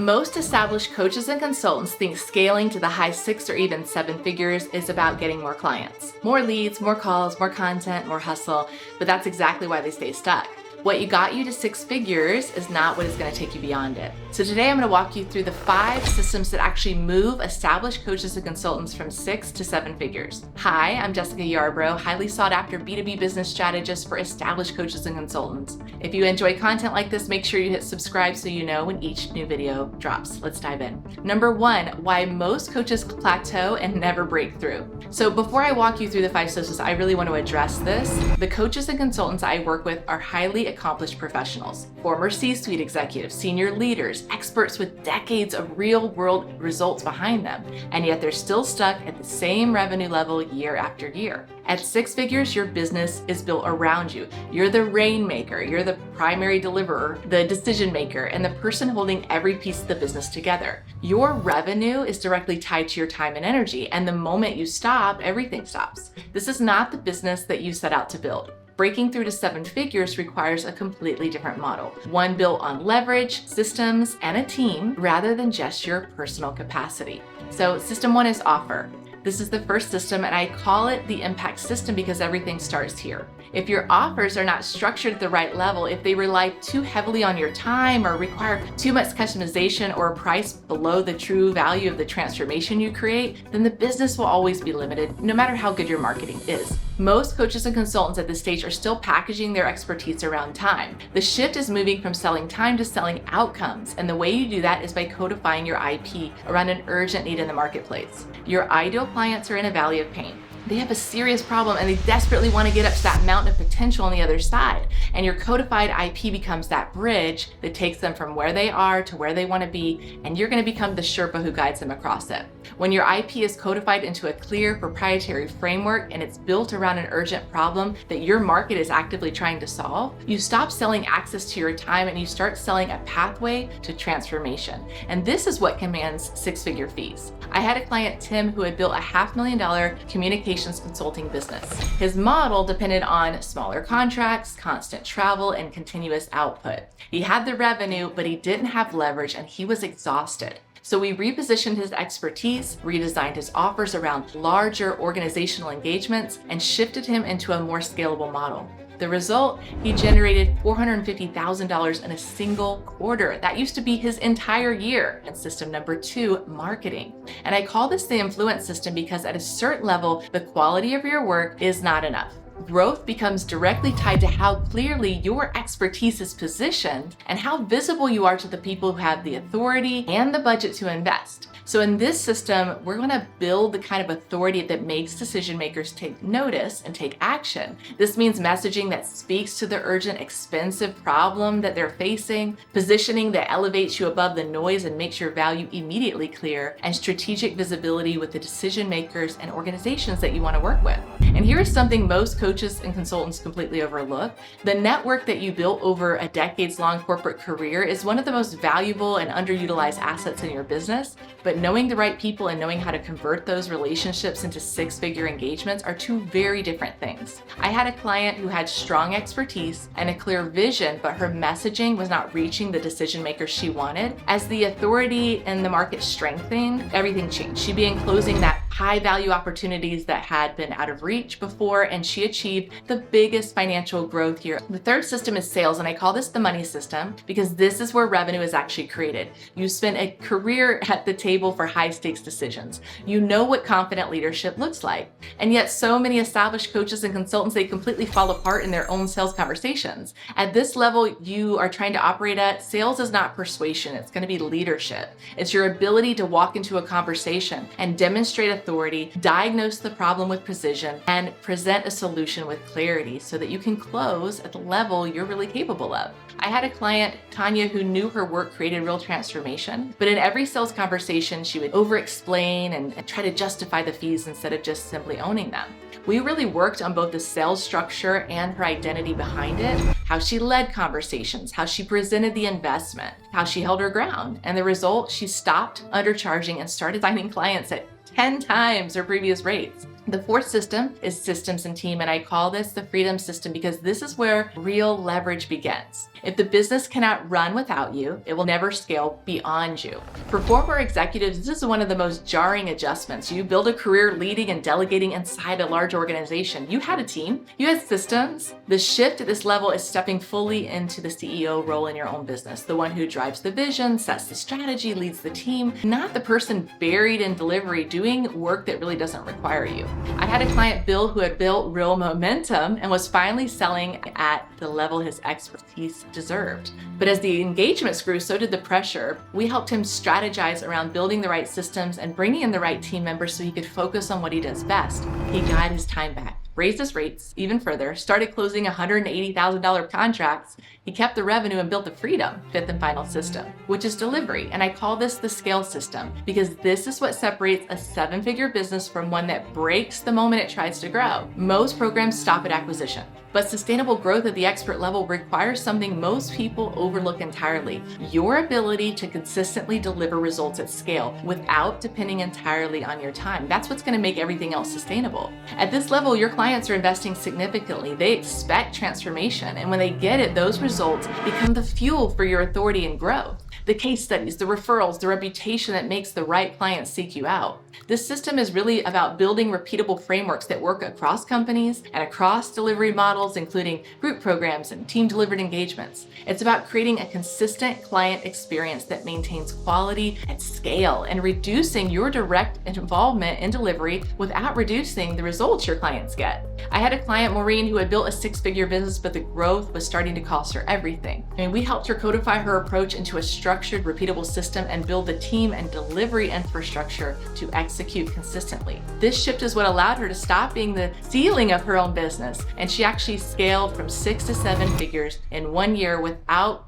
most established coaches and consultants think scaling to the high 6 or even 7 figures is about getting more clients. More leads, more calls, more content, more hustle, but that's exactly why they stay stuck. What got you to 6 figures is not what is going to take you beyond it. So today I'm going to walk you through the 5 systems that actually move established coaches and consultants from 6 to 7 figures. Hi, I'm Jessica Yarbrough, highly sought after B2B business strategist for established coaches and consultants. If you enjoy content like this, make sure you hit subscribe so you know when each new video drops. Let's dive in. Number 1, why most coaches plateau and never break through. So before I walk you through the 5 systems, I really want to address this. The coaches and consultants I work with are highly accomplished professionals, former C-suite executives, senior leaders, experts with decades of real-world results behind them, and yet they're still stuck at the same revenue level year after year. At 6 figures, your business is built around you. You're the rainmaker, you're the primary deliverer, the decision maker, and the person holding every piece of the business together. Your revenue is directly tied to your time and energy, and the moment you stop, everything stops. This is not the business that you set out to build. Breaking through to 7 figures requires a completely different model, one built on leverage, systems, and a team rather than just your personal capacity. So system 1 is offer. This is the first system, and I call it the impact system because everything starts here. If your offers are not structured at the right level, if they rely too heavily on your time or require too much customization or a price below the true value of the transformation you create, then the business will always be limited, no matter how good your marketing is. Most coaches and consultants at this stage are still packaging their expertise around time. The shift is moving from selling time to selling outcomes, and the way you do that is by codifying your IP around an urgent need in the marketplace. Your ideal clients are in a valley of pain. They have a serious problem and they desperately want to get up to that mountain of potential on the other side. And your codified IP becomes that bridge that takes them from where they are to where they want to be, and you're going to become the Sherpa who guides them across it. When your IP is codified into a clear proprietary framework and it's built around an urgent problem that your market is actively trying to solve, you stop selling access to your time and you start selling a pathway to transformation. And this is what commands 6-figure fees. I had a client, Tim, who had built a $500,000 communications consulting business. His model depended on smaller contracts, constant travel, and continuous output. He had the revenue, but he didn't have leverage and he was exhausted. So we repositioned his expertise, redesigned his offers around larger organizational engagements, and shifted him into a more scalable model. The result, he generated $450,000 in a single quarter. That used to be his entire year. And system number 2, marketing. And I call this the influence system because at a certain level, the quality of your work is not enough. Growth becomes directly tied to how clearly your expertise is positioned and how visible you are to the people who have the authority and the budget to invest. So in this system, we're going to build the kind of authority that makes decision makers take notice and take action. This means messaging that speaks to the urgent, expensive problem that they're facing, positioning that elevates you above the noise and makes your value immediately clear, and strategic visibility with the decision makers and organizations that you want to work with. And here is something most coaches and consultants completely overlook. The network that you built over a decades-long corporate career is one of the most valuable and underutilized assets in your business, but knowing the right people and knowing how to convert those relationships into 6-figure engagements are 2 very different things. I had a client who had strong expertise and a clear vision, but her messaging was not reaching the decision makers she wanted. As the authority in the market strengthened, everything changed. She began closing that high value opportunities that had been out of reach before, and she achieved the biggest financial growth here. The third system is sales, and I call this the money system because this is where revenue is actually created. You spend a career at the table for high stakes decisions. You know what confident leadership looks like. And yet so many established coaches and consultants, they completely fall apart in their own sales conversations. At this level you are trying to operate at, sales is not persuasion, it's going to be leadership. It's your ability to walk into a conversation and demonstrate authority, diagnose the problem with precision, and present a solution with clarity so that you can close at the level you're really capable of. I had a client, Tanya, who knew her work created real transformation, but in every sales conversation, she would over-explain and try to justify the fees instead of just simply owning them. We really worked on both the sales structure and her identity behind it, how she led conversations, how she presented the investment, how she held her ground. And the result, she stopped undercharging and started signing clients at 10 times her previous rates. The fourth system is systems and team, and I call this the freedom system because this is where real leverage begins. If the business cannot run without you, it will never scale beyond you. For former executives, this is one of the most jarring adjustments. You build a career leading and delegating inside a large organization. You had a team, you had systems. The shift at this level is stepping fully into the CEO role in your own business, the one who drives the vision, sets the strategy, leads the team, not the person buried in delivery doing work that really doesn't require you. I had a client, Bill, who had built real momentum and was finally selling at the level his expertise deserved. But as the engagements grew, so did the pressure. We helped him strategize around building the right systems and bringing in the right team members so he could focus on what he does best. He got his time back, raised his rates even further, started closing $180,000 contracts. He kept the revenue and built the freedom, fifth and final system, which is delivery. And I call this the scale system because this is what separates a seven-figure business from one that breaks the moment it tries to grow. Most programs stop at acquisition, but sustainable growth at the expert level requires something most people overlook entirely: your ability to consistently deliver results at scale without depending entirely on your time. That's what's going to make everything else sustainable. At this level, your clients are investing significantly. They expect transformation, and when they get it, those results become the fuel for your authority and growth. The case studies, the referrals, the reputation that makes the right clients seek you out. This system is really about building repeatable frameworks that work across companies and across delivery models, including group programs and team-delivered engagements. It's about creating a consistent client experience that maintains quality at scale and reducing your direct involvement in delivery without reducing the results your clients get. I had a client, Maureen, who had built a six-figure business, but the growth was starting to cost her everything. We helped her codify her approach into a structured, repeatable system and build the team and delivery infrastructure to execute consistently. This shift is what allowed her to stop being the ceiling of her own business, and she actually scaled from 6 to 7 figures in 1 year without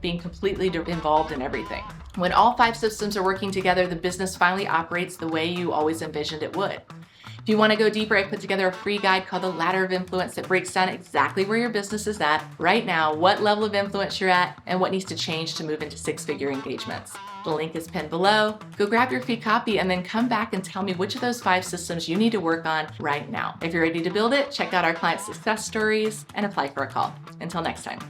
being completely involved in everything. When all 5 systems are working together, the business finally operates the way you always envisioned it would. If you want to go deeper, I put together a free guide called The Ladder of Influence that breaks down exactly where your business is at right now, what level of influence you're at, and what needs to change to move into 6-figure engagements. The link is pinned below. Go grab your free copy and then come back and tell me which of those 5 systems you need to work on right now. If you're ready to build it, check out our client success stories and apply for a call. Until next time.